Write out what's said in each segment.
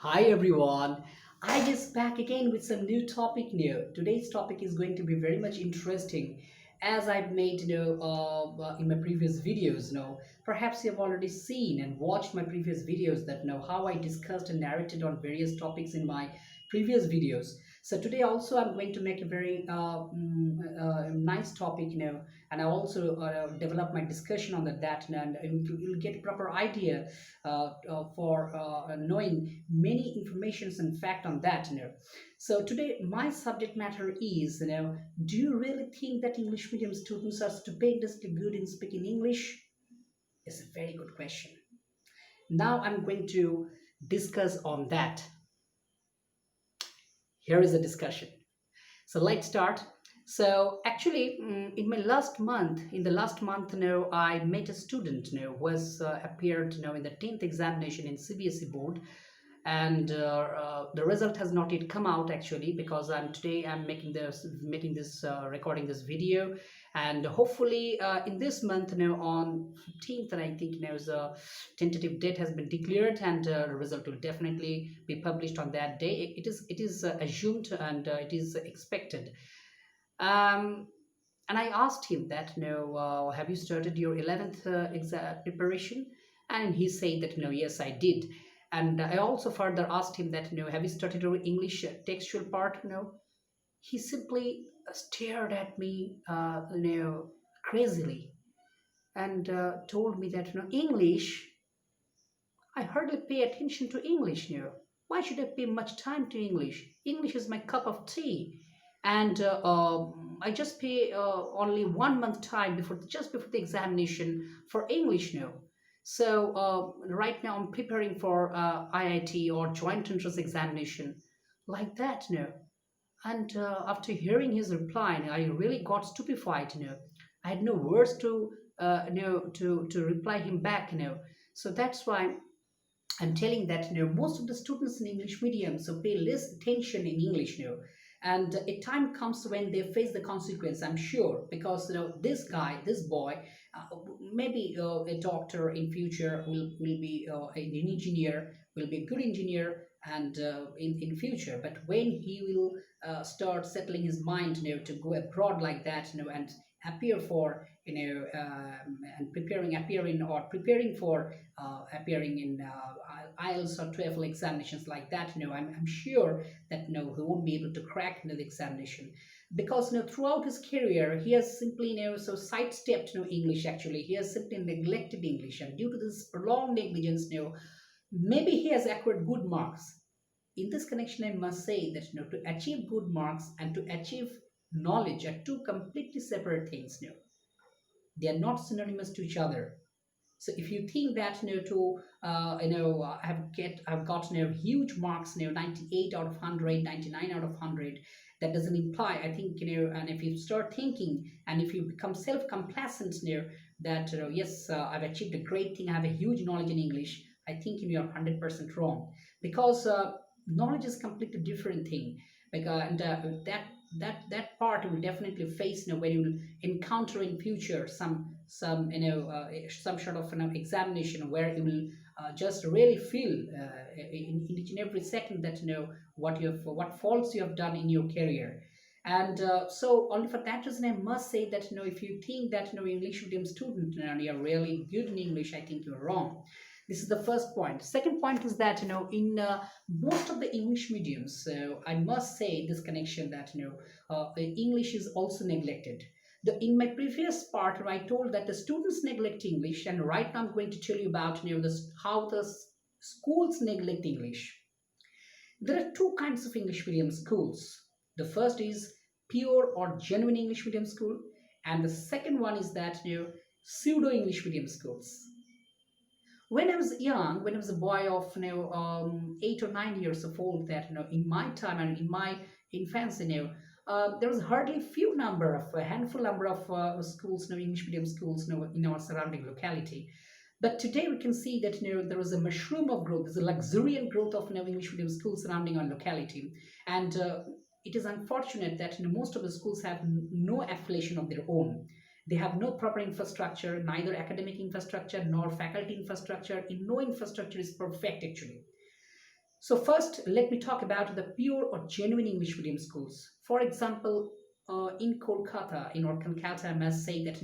Hi everyone. I just back again with some new topic new. Today's topic is going to be very much interesting as I've made in my previous videos. Perhaps you have already seen and watched my previous videos that know how I discussed and narrated on various topics in my previous videos. So today also I'm going to make a very nice topic, and I also develop my discussion on that, and you'll get a proper idea for knowing many informations and fact on that. So today my subject matter is, do you really think that English medium students are stupendously good in speaking English? It's a very good question. Now I'm going to discuss on that. Here is a discussion. So let's start. So actually, in the last month, I met a student, who has appeared, in the 10th examination in CBSE board, and the result has not yet come out actually, because I'm making this recording this video, and hopefully in this month, on 15th, and I think, the tentative date has been declared, and the result will definitely be published on that day. It is assumed, and it is expected. um, and I asked him that, have you started your 11th exam preparation? And he said that, yes, I did. And I also further asked him that, have you started your English textual part? He simply stared at me, crazily, and told me that, English, I hardly pay attention to English now. Why should I pay much time to English? English is my cup of tea. And I just pay only 1 month time just before the examination for English now. So right now I'm preparing for IIT or joint entrance examination, like that now. And after hearing his reply, I really got stupefied. I had no words to reply him back. So that's why I'm telling that, most of the students in English medium so pay less attention in English, and a time comes when they face the consequence. I'm sure, because this guy, this boy, maybe a doctor in future, will be an engineer, will be a good engineer, and in future. But when he will start settling his mind, to go abroad like that, and appear for, and preparing for appearing in IELTS or TOEFL examinations like that, I'm sure that, he won't be able to crack, the examination, because, throughout his career he has simply, so sidestepped, English. Actually, he has simply neglected English, and due to this prolonged negligence, maybe he has acquired good marks. In this connection, I must say that, to achieve good marks and to achieve knowledge are two completely separate things. They are not synonymous to each other. So if you think that, to I've got, huge marks, 98 out of 100, 99 out of 100, that doesn't imply, I think, and if you start thinking, and if you become self complacent, that, yes, I've achieved a great thing, I have a huge knowledge in English, I think you're 100% wrong, because knowledge is completely different thing. And that part will definitely face, when you will encounter in future some some sort of, examination, where you will just really feel in each and every second that, what faults you have done in your career. And so only for that reason I must say that, if you think that, English medium student, and you're really good in English, I think you're wrong. This is the first point. Second point is that, in most of the English mediums, so I must say this connection that, English is also neglected. In my previous part, I told that the students neglect English, and right now I'm going to tell you about, how the schools neglect English. There are two kinds of English medium schools. The first is pure or genuine English medium school, and the second one is that, pseudo English medium schools. When I was young, when I was a boy of, 8 or 9 years of old, that, in my time and in my infancy, there was hardly few number of a handful number of schools, English medium schools, in our surrounding locality. But today we can see that, there is a mushroom of growth, there's a luxuriant growth of, English medium schools surrounding our locality, and it is unfortunate that, most of the schools have no affiliation of their own. They have no proper infrastructure, neither academic infrastructure nor faculty infrastructure. In no infrastructure is perfect actually. So first, let me talk about the pure or genuine English medium schools. For example, in Kolkata, in or Calcutta, I must say that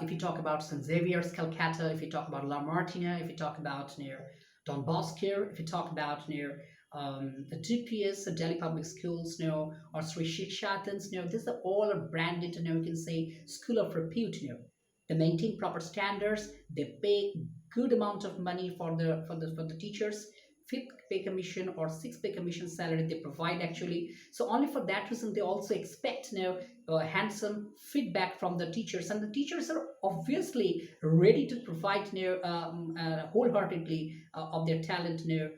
if you talk about St. Xavier's Calcutta, if you talk about La Martina, if you talk about near Don Bosco, if you talk about near the DPS, the Delhi Public Schools, or Sri Shikshatans, these are all branded, you can say school of repute, They maintain proper standards, they pay good amount of money for the teachers, fifth pay commission or sixth pay commission salary they provide actually. So only for that reason they also expect handsome feedback from the teachers, and the teachers are obviously ready to provide wholeheartedly of their talent to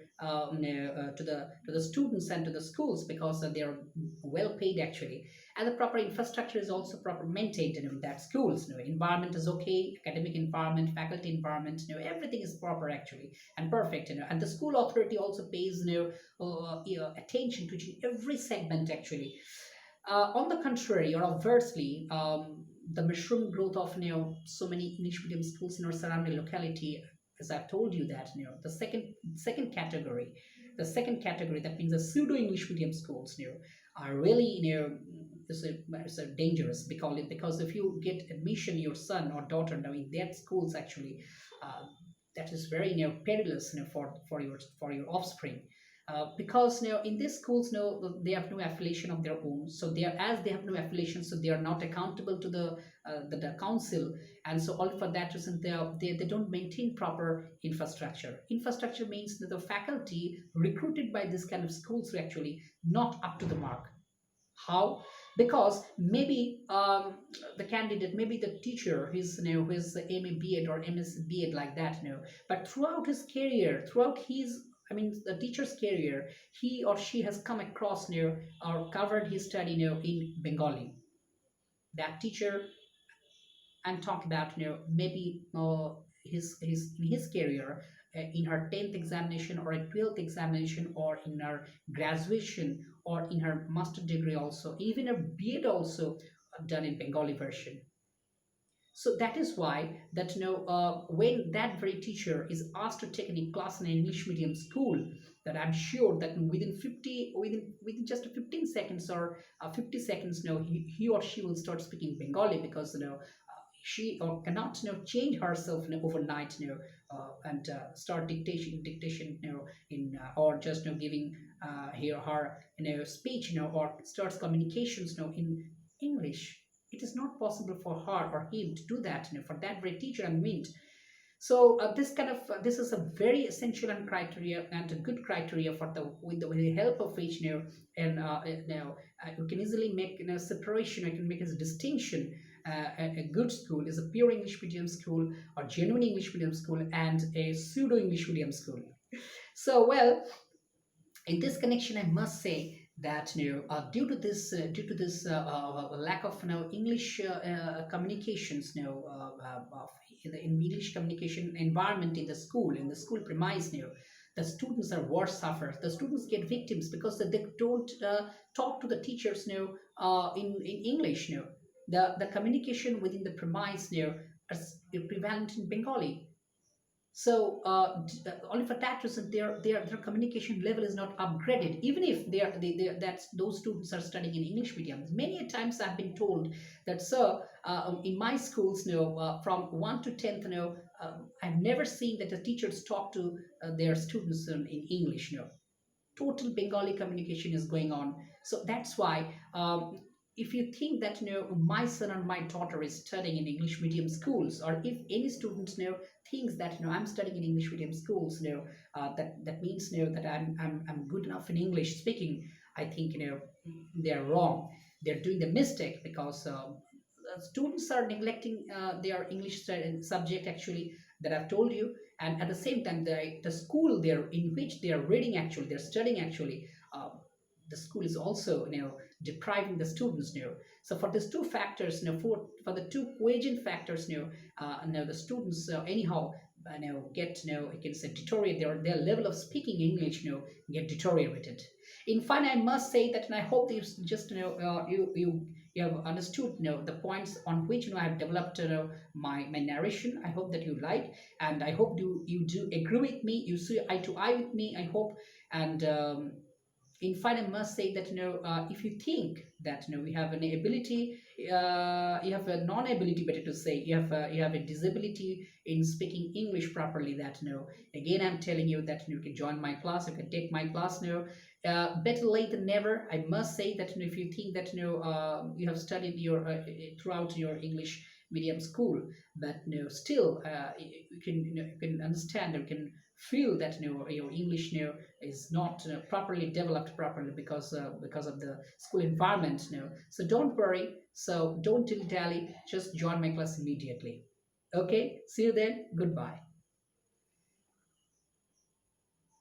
the students and to the schools, because they are well paid actually. And the proper infrastructure is also proper maintained in that schools. Environment is okay, academic environment, faculty environment, everything is proper actually and perfect. And the school authority also pays attention to each and every segment actually. On the contrary, or adversely, the mushroom growth of so many English medium schools in our surrounding locality, as I've told you that the second category, that means the pseudo English medium schools are really is dangerous, because if you get admission your son or daughter in that schools actually, uh, that is very perilous for your offspring, because in these schools they have no affiliation of their own, so they have no affiliation, so they are not accountable to the council. And so all for that reason they don't maintain proper infrastructure means that the faculty recruited by this kind of schools are actually not up to the mark. How? Because maybe the candidate, maybe the teacher, his MA BEd or MS BEd like that, but throughout his career, throughout his, I mean, the teacher's career, he or she has come across or covered his study in Bengali. That teacher, and talk about maybe his in his career, in her 10th examination or a 12th examination, or in her graduation, or in her master degree also, even her BEd also done in Bengali version. So that is why that when that very teacher is asked to take any class in an English medium school, that I'm sure that within just 15 seconds or 50 seconds, he or she will start speaking Bengali, because she or cannot change herself overnight, and start dictation in or just giving her speech, or starts communications in English. It is not possible for her or him to do that, for that very teacher and meant. So this is a very essential and criteria, and a good criteria for with the help of which and you can easily make separation. You can make a distinction. A good school is a pure English medium school, or genuine English medium school, and a pseudo English medium school. So well, in this connection I must say that due to this lack of English communications, in English communication environment in the school premise, the students are worse sufferers. The students get victims because they don't talk to the teachers in English. The communication within the premise is prevalent in Bengali. So only for that reason, their communication level is not upgraded. Even if that's those students are studying in English mediums. Many a times I've been told that, sir, in my schools, from 1 to 10th, I've never seen that the teachers talk to their students in English. Total Bengali communication is going on. So that's why, if you think that my son or my daughter is studying in English medium schools, or if any student thinks that I'm studying in English medium schools, that means that I'm good enough in English speaking. I think they're wrong. They're doing the mistake, because students are neglecting their English subject actually, that I've told you. And at the same time, the school there in which they are reading actually, they're studying actually, the school is also depriving the students. So for these two factors, for the two quotient factors, the students anyhow get you can say deteriorate their level of speaking English, get deteriorated. In fine, I must say that, and I hope that you just you have understood the points on which I have developed my narration. I hope that you like, and I hope you do agree with me, you see eye to eye with me, I hope. And in fact, I must say that if you think that we have an ability, you have a non-ability, better to say, you have a disability in speaking English properly. That again, I'm telling you that you can join my class, you can take my class now. Better late than never. I must say that if you think that you have studied your throughout your English medium school, but still you can understand, you can feel that your English is not properly developed properly because of the school environment. So don't worry. So don't dilly dally. Just join my class immediately. Okay. See you then. Goodbye.